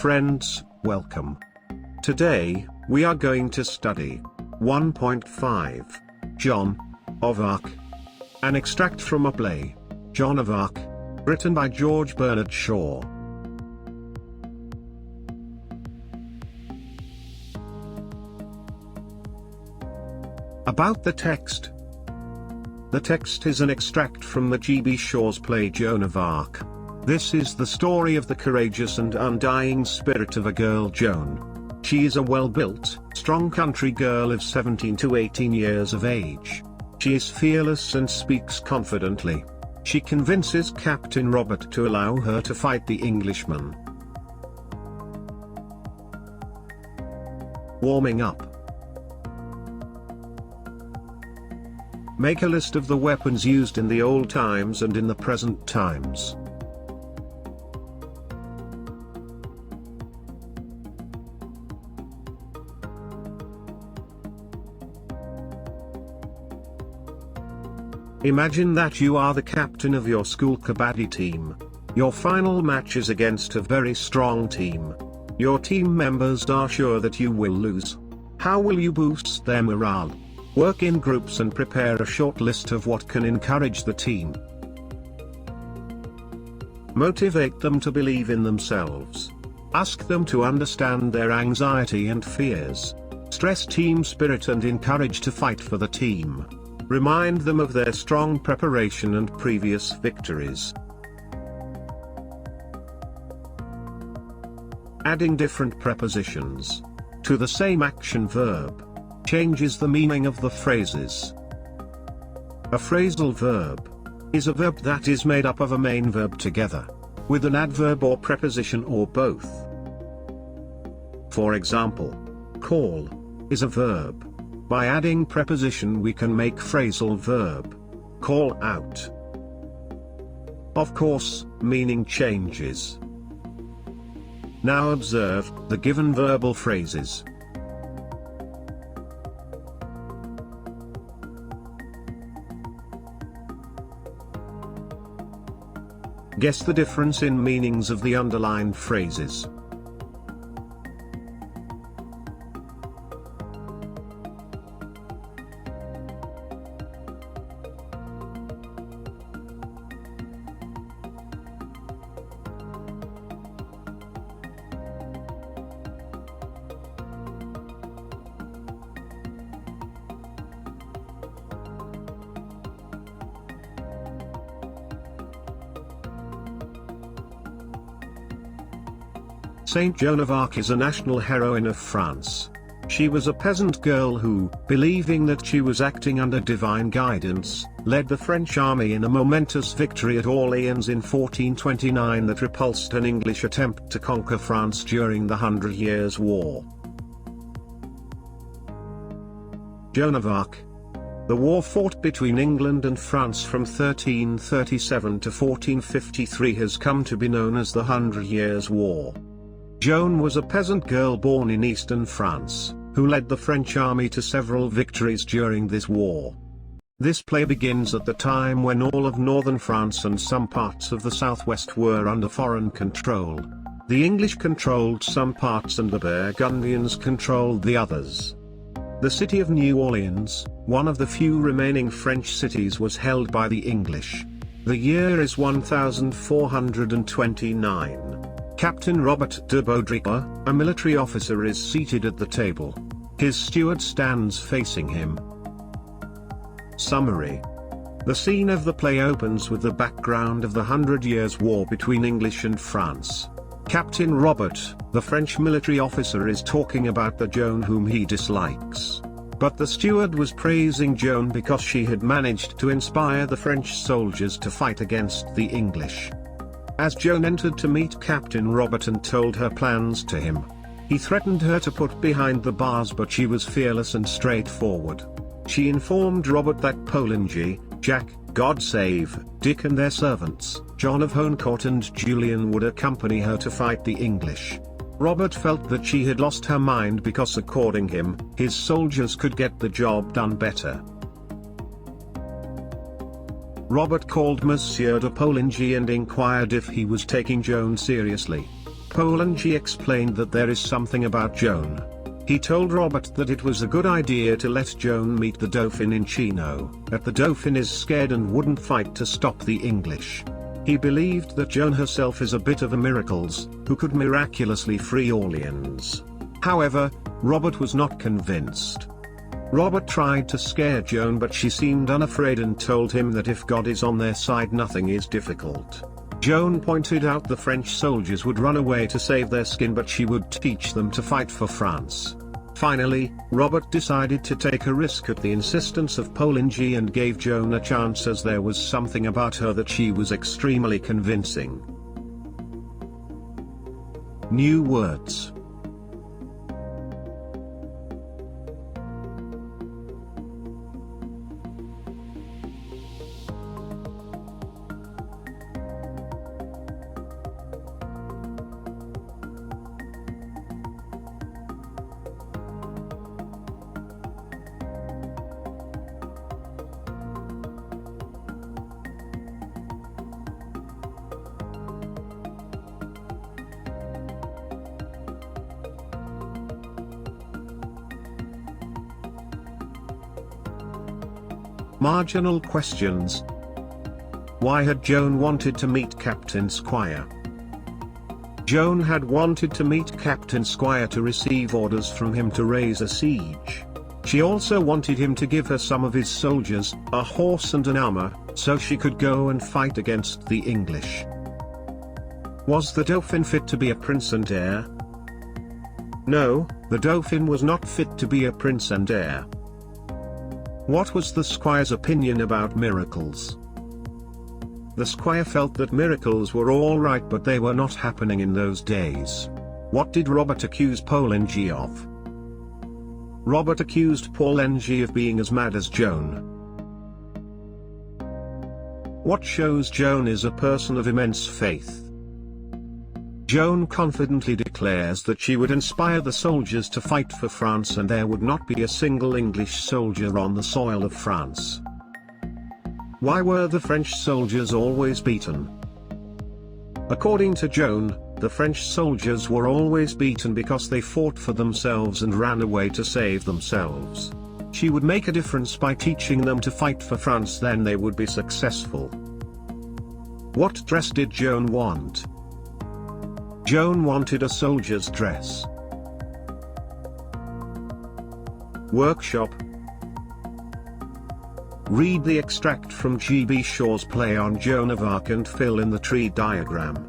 friends, welcome. Today, we are going to study 1.5 Joan of Arc. An extract from a play, Joan of Arc, written by George Bernard Shaw. About the text. The text is an extract from the G.B. Shaw's play Joan of Arc. This is the story of the courageous and undying spirit of a girl Joan. She is a well-built, strong country girl of 17 to 18 years of age. She is fearless and speaks confidently. She convinces Captain Robert to allow her to fight the Englishmen. Warming up. Make a list of the weapons used in the old times and in the present times. Imagine that you are the captain of your school kabaddi team. Your final match is against a very strong team. Your team members are sure that you will lose. How will you boost their morale? Work in groups and prepare a short list of what can encourage the team. Motivate them to believe in themselves. Ask them to understand their anxiety and fears. Stress team spirit and encourage to fight for the team. Remind them of their strong preparation and previous victories. Adding different prepositions to the same action verb changes the meaning of the phrases. A phrasal verb is a verb that is made up of a main verb together with an adverb or preposition or both. For example, call is a verb. By adding preposition we can make phrasal verb, call out. Of course, meaning changes. Now observe the given verbal phrases. Guess the difference in meanings of the underlined phrases. Saint Joan of Arc is a national heroine of France. She was a peasant girl who, believing that she was acting under divine guidance, led the French army in a momentous victory at Orleans in 1429 that repulsed an English attempt to conquer France during the 100 Years' War. Joan of Arc. The war fought between England and France from 1337 to 1453 has come to be known as the 100 Years' War. Joan was a peasant girl born in eastern France, who led the French army to several victories during this war. This play begins at the time when all of northern France and some parts of the southwest were under foreign control. The English controlled some parts and the Burgundians controlled the others. The city of New Orleans, one of the few remaining French cities, was held by the English. The year is 1429. Captain Robert de Baudricourt, a military officer, is seated at the table. His steward stands facing him. Summary. The scene of the play opens with the background of the 100 Years' War between English and France. Captain Robert, the French military officer, is talking about the Joan whom he dislikes. But the steward was praising Joan because she had managed to inspire the French soldiers to fight against the English. As Joan entered to meet Captain Robert and told her plans to him, he threatened her to put behind the bars, but she was fearless and straightforward. She informed Robert that Poligny, Jack, God Save, Dick and their servants, John of Honcourt and Julian, would accompany her to fight the English. Robert felt that she had lost her mind because, according to him, his soldiers could get the job done better. Robert called Monsieur de Poligny and inquired if he was taking Joan seriously. Polonji explained that there is something about Joan. He told Robert that it was a good idea to let Joan meet the Dauphin in Chino, that the Dauphin is scared and wouldn't fight to stop the English. He believed that Joan herself is a bit of a miracles, who could miraculously free Orleans. However, Robert was not convinced. Robert tried to scare Joan, but she seemed unafraid and told him that if God is on their side nothing is difficult. Joan pointed out the French soldiers would run away to save their skin, but she would teach them to fight for France. Finally, Robert decided to take a risk at the insistence of Polonji and gave Joan a chance, as there was something about her that she was extremely convincing. New words. Marginal questions. Why had Joan wanted to meet Captain Squire? Joan had wanted to meet Captain Squire to receive orders from him to raise a siege. She also wanted him to give her some of his soldiers, a horse and an armor, so she could go and fight against the English. Was the Dauphin fit to be a prince and heir? No, the Dauphin was not fit to be a prince and heir. What was the squire's opinion about miracles? The squire felt that miracles were all right, but they were not happening in those days. What did Robert accuse Polonji of? Robert accused Polonji of being as mad as Joan. What shows Joan is a person of immense faith? Joan confidently declares that she would inspire the soldiers to fight for France and there would not be a single English soldier on the soil of France. Why were the French soldiers always beaten? According to Joan, the French soldiers were always beaten because they fought for themselves and ran away to save themselves. She would make a difference by teaching them to fight for France, then they would be successful. What dress did Joan want? Joan wanted a soldier's dress. Workshop. Read the extract from G.B. Shaw's play on Joan of Arc and fill in the tree diagram.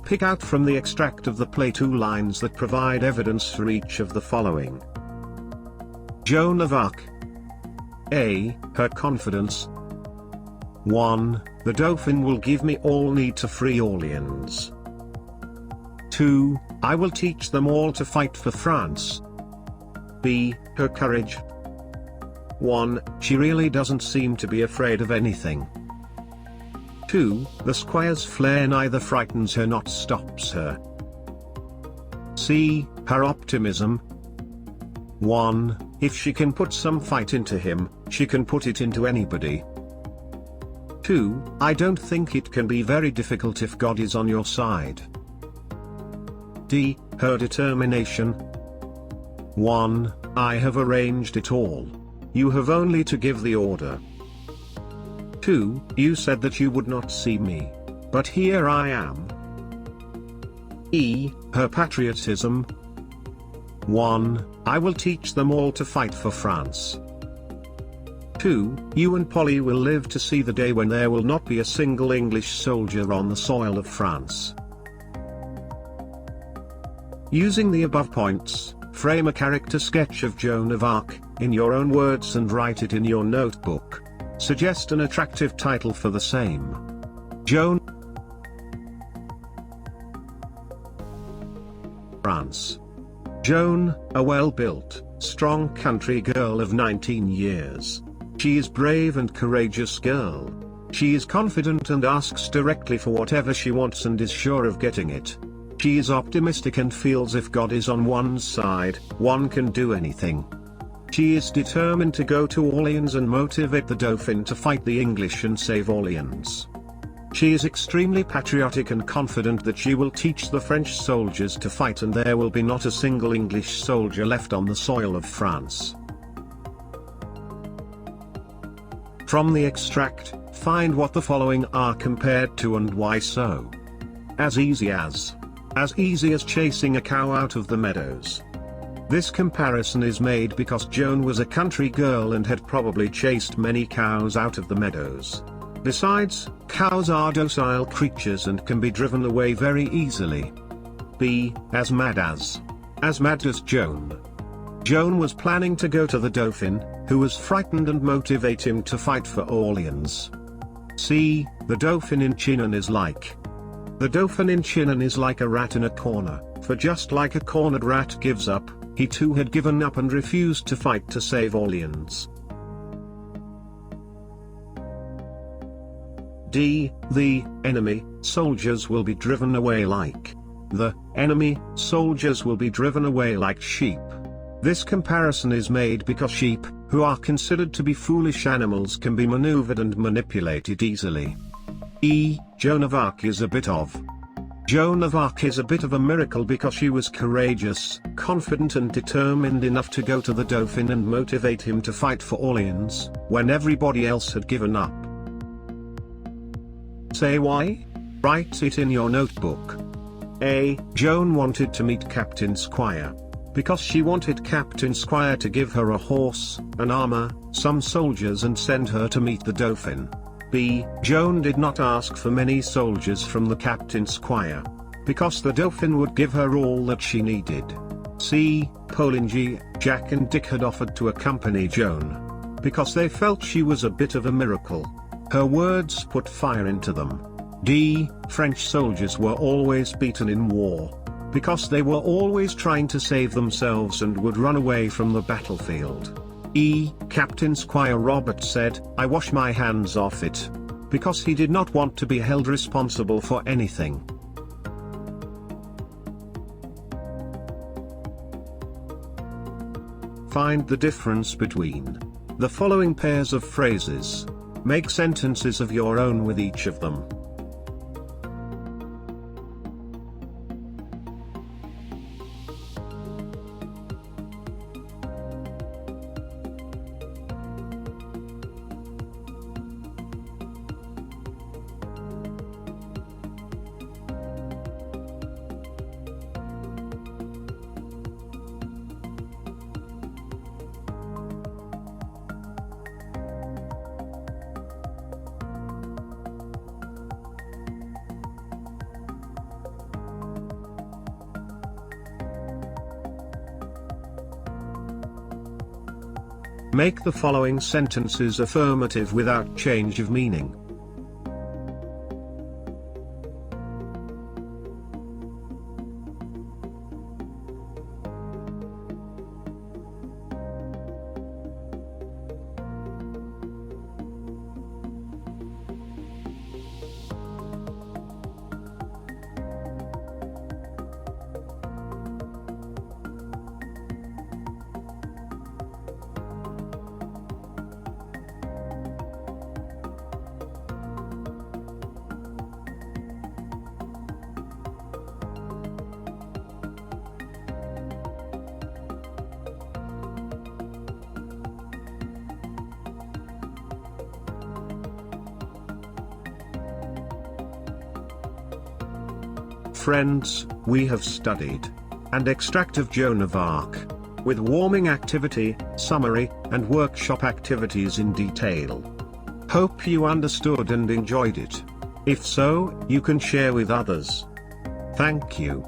Pick out from the extract of the play 2 lines that provide evidence for each of the following. Joan of Arc. A. Her confidence. 1. The Dauphin will give me all need to free Orleans. 2. I will teach them all to fight for France. B. Her courage. 1. She really doesn't seem to be afraid of anything. 2. The squire's flair neither frightens her nor stops her. C. Her optimism. 1. If she can put some fight into him, she can put it into anybody. 2. I don't think it can be very difficult if God is on your side. D. Her determination. 1. I have arranged it all. You have only to give the order. 2. You said that you would not see me. But here I am. E. Her patriotism. 1. I will teach them all to fight for France. 2. You and Polly will live to see the day when there will not be a single English soldier on the soil of France. Using the above points, frame a character sketch of Joan of Arc, in your own words, and write it in your notebook. Suggest an attractive title for the same. Joan France. Joan, a well-built, strong country girl of 19 years. She is brave and courageous girl. She is confident and asks directly for whatever she wants and is sure of getting it. She is optimistic and feels if God is on one's side, one can do anything. She is determined to go to Orleans and motivate the Dauphin to fight the English and save Orleans. She is extremely patriotic and confident that she will teach the French soldiers to fight and there will be not a single English soldier left on the soil of France. From the extract, find what the following are compared to and why so. As easy as chasing a cow out of the meadows. This comparison is made because Joan was a country girl and had probably chased many cows out of the meadows. Besides, cows are docile creatures and can be driven away very easily. B. As mad as Joan. Joan was planning to go to the Dauphin, who was frightened, and motivate him to fight for Orleans. C. The Dauphin in Chinon is like. The Dauphin in Chinon is like a rat in a corner, for just like a cornered rat gives up, he too had given up and refused to fight to save Orleans. D. The enemy soldiers will be driven away like. The enemy soldiers will be driven away like sheep. This comparison is made because sheep, who are considered to be foolish animals, can be maneuvered and manipulated easily. E. Joan of Arc is a bit of. Joan of Arc is a bit of a miracle because she was courageous, confident and determined enough to go to the Dauphin and motivate him to fight for Orleans, when everybody else had given up. Say why? Write it in your notebook. A. Joan wanted to meet Captain Squire. Because she wanted Captain Squire to give her a horse, an armor, some soldiers and send her to meet the Dauphin. B. Joan did not ask for many soldiers from the Captain Squire. Because the Dauphin would give her all that she needed. C. Polingi, Jack and Dick had offered to accompany Joan. Because they felt she was a bit of a miracle. Her words put fire into them. D. French soldiers were always beaten in war. Because they were always trying to save themselves and would run away from the battlefield. E. Captain Squire Robert said, "I wash my hands off it." Because he did not want to be held responsible for anything. Find the difference between the following pairs of phrases. Make sentences of your own with each of them. Make the following sentences affirmative without change of meaning. Friends, we have studied and extract of Joan of Arc, with warming activity, summary, and workshop activities in detail. Hope you understood and enjoyed it. If so, you can share with others. Thank you.